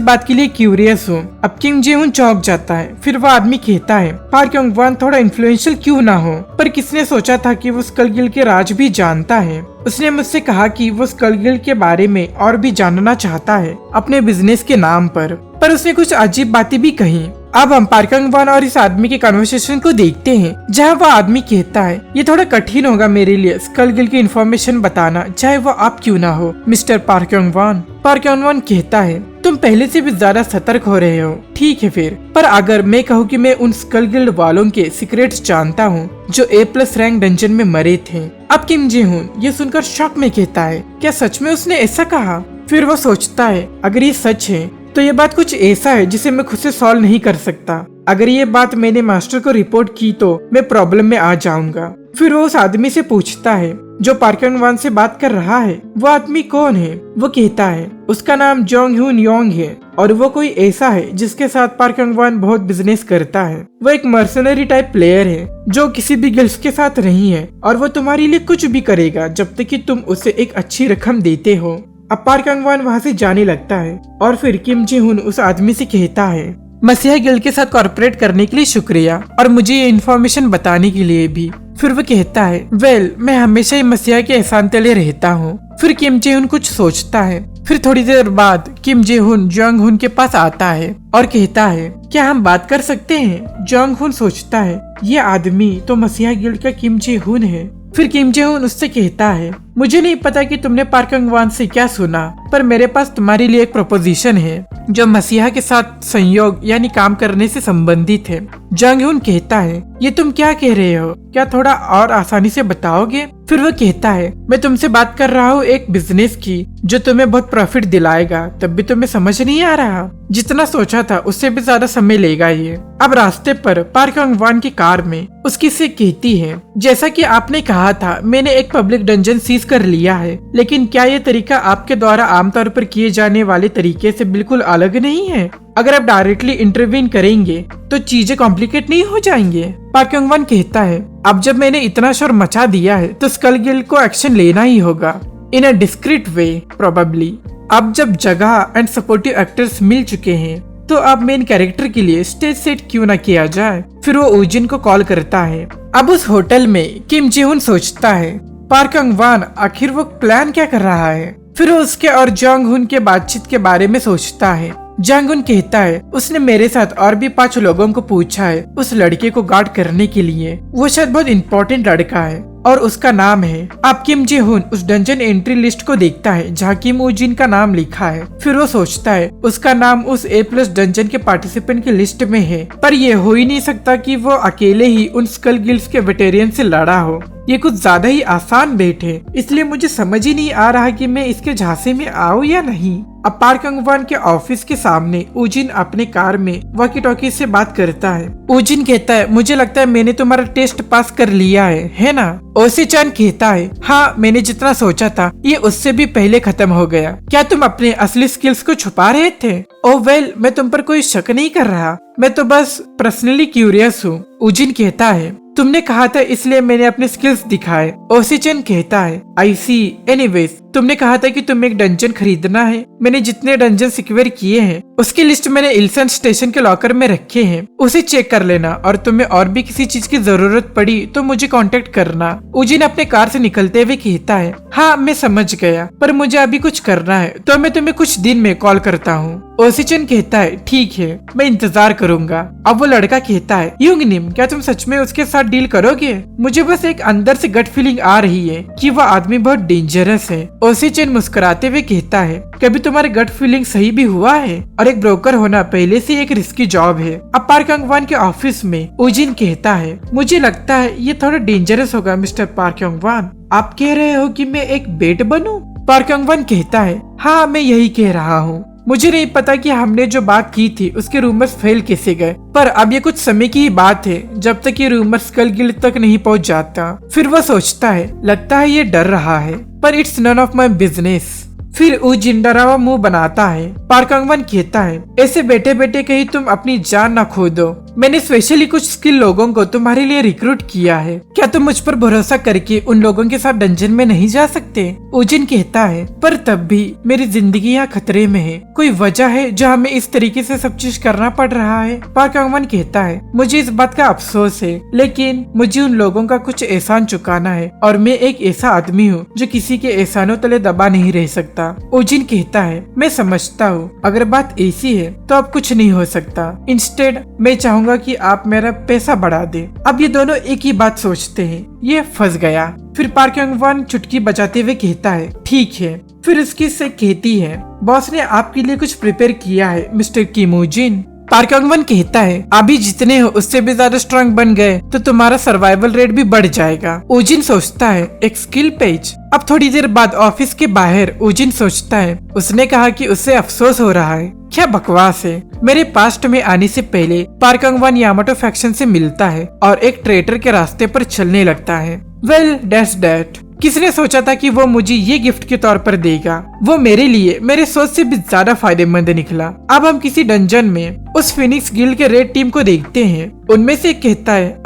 बात के लिए क्यूरियस हूँ। अब किम जे हुन चौंक जाता है। फिर वो आदमी कहता है पार्क योंग वन थोड़ा इन्फ्लुएंशियल क्यों ना हो, पर किसने सोचा था कि वो स्कल गर्ल के राज भी जानता है। उसने मुझसे कहा कि वो स्कल गर्ल के बारे में और भी जानना चाहता है अपने बिजनेस के नाम पर उसने कुछ अजीब बातें भी कही। अब हम पार्क योंग वन और इस आदमी के कन्वर्सेशन को देखते हैं जहाँ वो आदमी कहता है ये थोड़ा कठिन होगा मेरे लिए स्कल गर्ल की इन्फॉर्मेशन बताना चाहे वो आप क्यों ना हो mister park Yong one. Park Yong one कहता है तुम पहले से भी ज्यादा सतर्क हो रहे हो। ठीक है फिर, पर अगर मैं कहूँ कि मैं उन स्कल गिल्ड वालों के सीक्रेट्स जानता हूँ जो A+ रैंक डंजन में मरे थे। अब किम जे हुन ये सुनकर शॉक में कहता है क्या सच में उसने ऐसा कहा? फिर वो सोचता है अगर ये सच है तो ये बात कुछ ऐसा है जिसे मैं खुद से सॉल्व नहीं कर सकता। अगर ये बात मैंने मास्टर को रिपोर्ट की तो मैं प्रॉब्लम में आ जाऊंगा। फिर वो उस आदमी से पूछता है जो पार्क योंग वन से बात कर रहा है वो आदमी कौन है? वो कहता है उसका नाम जोंग हुन योंग है और वो कोई ऐसा है जिसके साथ पार्क योंग वन बहुत बिजनेस करता है। वो एक मर्सनरी टाइप प्लेयर है जो किसी भी गर्ल्स के साथ नहीं है और वो तुम्हारे लिए कुछ भी करेगा जब तक कि तुम उसे एक अच्छी रकम देते हो। अब पार्क योंग वन वहाँ से जाने लगता है और फिर किम जे हुन उस आदमी से कहता है मसीहा गिल्ड के साथ कॉर्पोरेट करने के लिए शुक्रिया और मुझे ये इन्फॉर्मेशन बताने के लिए भी। फिर वो कहता है वेल मैं हमेशा ही मसीहा के एहसान तले रहता हूँ। फिर किम जे हुन कुछ सोचता है। फिर थोड़ी देर बाद किम जे हुन जोंग हुन के पास आता है और कहता है क्या हम बात कर सकते हैं? जोंग हुन सोचता है ये आदमी तो मसीहा गिल्ड का किम जे हुन है। फिर किम जे हुन उससे कहता है मुझे नहीं पता कि तुमने पार्क योंग वन से क्या सुना, पर मेरे पास तुम्हारे लिए एक प्रोपोजिशन है जो मसीहा के साथ संयोग यानी काम करने से संबंधित है। जोंग हुन कहता है ये तुम क्या कह रहे हो, क्या थोड़ा और आसानी से बताओगे? फिर वो कहता है मैं तुमसे बात कर रहा हूँ एक बिजनेस की जो तुम्हें बहुत प्रॉफिट दिलाएगा, तब भी तुम्हें समझ नहीं आ रहा? जितना सोचा था उससे भी ज्यादा समय लेगा ये। अब रास्ते पर पार्क योंग वन की कार में उसकी से कहती है जैसा कि आपने कहा था मैंने एक पब्लिक डंजन सीज कर लिया है, लेकिन क्या ये तरीका आपके द्वारा आमतौर पर किए जाने वाले तरीके से बिल्कुल अलग नहीं है? अगर आप डायरेक्टली इंटरवीन करेंगे तो चीजें कॉम्प्लिकेट नहीं हो जाएंगे? पार्क योंग वन कहता है अब जब मैंने इतना शोर मचा दिया है तो स्कल गिल्ड को एक्शन लेना ही होगा इन अ डिस्क्रीट वे प्रोबेबली। अब जब जगह एंड सपोर्टिव एक्टर्स मिल चुके हैं तो अब मेन कैरेक्टर के लिए स्टेज सेट क्यों ना किया जाए? फिर वो ऊजिन को कॉल करता है। अब उस होटल में किम जे हुन सोचता है पार्क योंग वन आखिर वो प्लान क्या कर रहा है? फिर वो उसके और जोंग हुन के बातचीत के बारे में सोचता है। जोंग हुन कहता है उसने मेरे साथ और भी 5 लोगों को पूछा है उस लड़के को गार्ड करने के लिए, वो शायद बहुत इम्पोर्टेंट लड़का है और उसका नाम है। अब किम जे हुन उस डंजन एंट्री लिस्ट को देखता है जहाँ किम ऊजिन का नाम लिखा है। फिर वो सोचता है उसका नाम उस A+ डंजन के पार्टिसिपेंट की लिस्ट में है, पर ये हो ही नहीं सकता कि वो अकेले ही उन स्कल गिल्ड्स के वेटेरियन से लड़ा हो। ये कुछ ज्यादा ही आसान बेट है, इसलिए मुझे समझ ही नहीं आ रहा कि मैं इसके झांसे में आऊँ या नहीं। अब पार्क योंग वन के ऑफिस के सामने ऊजिन अपने कार में वॉकी टॉकी से बात करता है। ऊजिन कहता है मुझे लगता है मैंने तुम्हारा टेस्ट पास कर लिया है ना? ओसी चान कहता है हाँ मैंने जितना सोचा था ये उससे भी पहले खत्म हो गया। क्या तुम अपने असली स्किल्स को छुपा रहे थे? ओह वेल मैं तुम पर कोई शक नहीं कर रहा, मैं तो बस पर्सनली क्यूरियस हूँ। ऊजिन कहता है तुमने कहा था इसलिए मैंने अपने स्किल्स दिखाए। ओसीचन कहता है आई सी, एनीवेज तुमने कहा था कि तुम्हें एक डंजन खरीदना है। मैंने जितने डंजन सिक्योर किए हैं उसकी लिस्ट मैंने इल्सन स्टेशन के लॉकर में रखे हैं, उसे चेक कर लेना और तुम्हें और भी किसी चीज की जरूरत पड़ी तो मुझे कांटेक्ट करना। ऊजिन अपने कार से निकलते हुए कहता है हाँ मैं समझ गया, पर मुझे अभी कुछ करना है तो मैं तुम्हें कुछ दिन में कॉल करता हूँ। ओसीचन कहता है ठीक है मैं इंतजार करूंगा। अब वो लड़का कहता है युंगनिम क्या तुम सच में उसके साथ डील करोगे? मुझे बस एक अंदर से गट फीलिंग आ रही है कि वो आदमी बहुत डेंजरस है। ओसी चेन मुस्कुराते हुए कहता है, कभी तुम्हारे गट फीलिंग सही भी हुआ है? और एक ब्रोकर होना पहले से एक रिस्की जॉब है। अब पार्क यंग वन के ऑफिस में उजिन कहता है, मुझे लगता है ये थोड़ा डेंजरस होगा मिस्टर पार्क यंग वन। आप कह रहे हो कि मैं एक बेट बनूं? पार्क यंग वन कहता है, हाँ मैं यही कह रहा हूँ। मुझे नहीं पता कि हमने जो बात की थी उसके रूमर्स फैल कैसे गए, पर अब ये कुछ समय की ही बात है जब तक ये रूमर्स स्कल गिल्ड तक नहीं पहुंच जाता। फिर वह सोचता है, लगता है ये डर रहा है, पर it's none of my business. फिर उजिन डरावा मुंह बनाता है। पार्क यंग वन कहता है, ऐसे बैठे बैठे कहीं तुम अपनी जान न खो दो। मैंने स्पेशली कुछ स्किल लोगों को तुम्हारे लिए रिक्रूट किया है। क्या तुम मुझ पर भरोसा करके उन लोगों के साथ डंजन में नहीं जा सकते? उजिन कहता है, पर तब भी मेरी जिंदगी यहाँ खतरे में है। कोई वजह है जो हमें इस तरीके से सब चीज करना पड़ रहा है? पार्क यंग वन कहता है, मुझे इस बात का अफसोस है, लेकिन मुझे उन लोगों का कुछ एहसान चुकाना है और मैं एक ऐसा आदमी हूँ जो किसी के एहसानों तले दबा नहीं रह सकता। उजिन कहता है, मैं समझता हूँ, अगर बात ऐसी है तो अब कुछ नहीं हो सकता। इंस्टेड मैं चाहूंगा कि आप मेरा पैसा बढ़ा दे। अब ये दोनों एक ही बात सोचते हैं, ये फंस गया। फिर पार्क यंग वन चुटकी बजाते हुए कहता है, ठीक है। फिर उसकी से कहती है, बॉस ने आपके लिए कुछ प्रिपेयर किया है मिस्टर किम उजिन। पार्क यंग वन कहता है, अभी जितने हो उससे भी ज्यादा स्ट्रांग बन गए तो तुम्हारा सर्वाइवल रेट भी बढ़ जाएगा। उजिन सोचता है, एक स्किल पेज। अब थोड़ी देर बाद ऑफिस के बाहर उजिन सोचता है, उसने कहा कि उसे अफसोस हो रहा है। क्या बकवास है। मेरे पास्ट में आने से पहले Park Yang Won Yamato faction से मिलता है और एक ट्रेटर के रास्ते पर चलने लगता है। Well that's that. किसने सोचा था कि वो मुझे ये गिफ्ट के तौर पर देगा? वो मेरे लिए मेरे सोच से भी ज्यादा फायदेमंद निकला। अब हम किसी डंजन में उस फिनिक्स गिल्ड के रेड टीम को देखते हैं। उनमें से एक कहता है,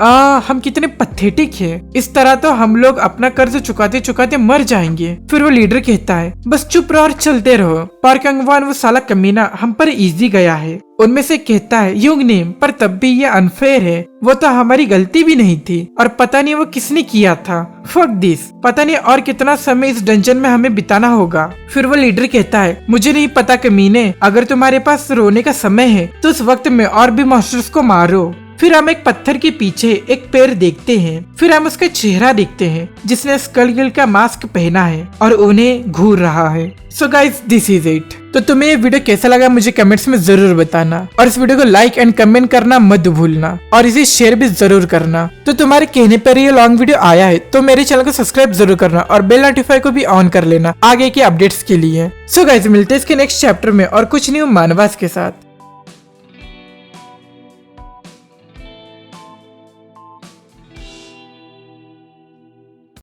हम कितने पथेटिक हैं। इस तरह तो हम लोग अपना कर्ज चुकाते चुकाते मर जाएंगे। फिर वो लीडर कहता है, बस चुप रहो और चलते रहो। पार्क यंग वन, वो साला कमीना हम पर इजी गया है। उनमें से कहता है, युग नेम, पर तब भी ये अनफेयर है। वो तो हमारी गलती भी नहीं थी और पता नहीं वो किसने किया था। Fuck this. पता नहीं और कितना समय इस डंजन में हमें बिताना होगा। फिर वो लीडर कहता है, मुझे नहीं पता कमीने, अगर तुम्हारे पास रोने का समय है तो उस वक्त में और भी मॉन्स्टर्स को मारो। फिर हम एक पत्थर के पीछे एक पैर देखते हैं। फिर हम उसका चेहरा देखते हैं जिसने स्कल गिल्ड का मास्क पहना है और उन्हें घूर रहा है। So guys, this is it. तो तुम्हें ये वीडियो कैसा लगा मुझे कमेंट्स में जरूर बताना और इस वीडियो को लाइक एंड कमेंट करना मत भूलना और इसे शेयर भी जरूर करना। तो तुम्हारे कहने पर ये लॉन्ग वीडियो आया है तो मेरे चैनल को सब्सक्राइब जरूर करना और बेल नोटिफाई को भी ऑन कर लेना आगे के अपडेट्स के लिए। सो गाइस, मिलते हैं इसके नेक्स्ट चैप्टर में और कुछ न्यू मानवास के साथ।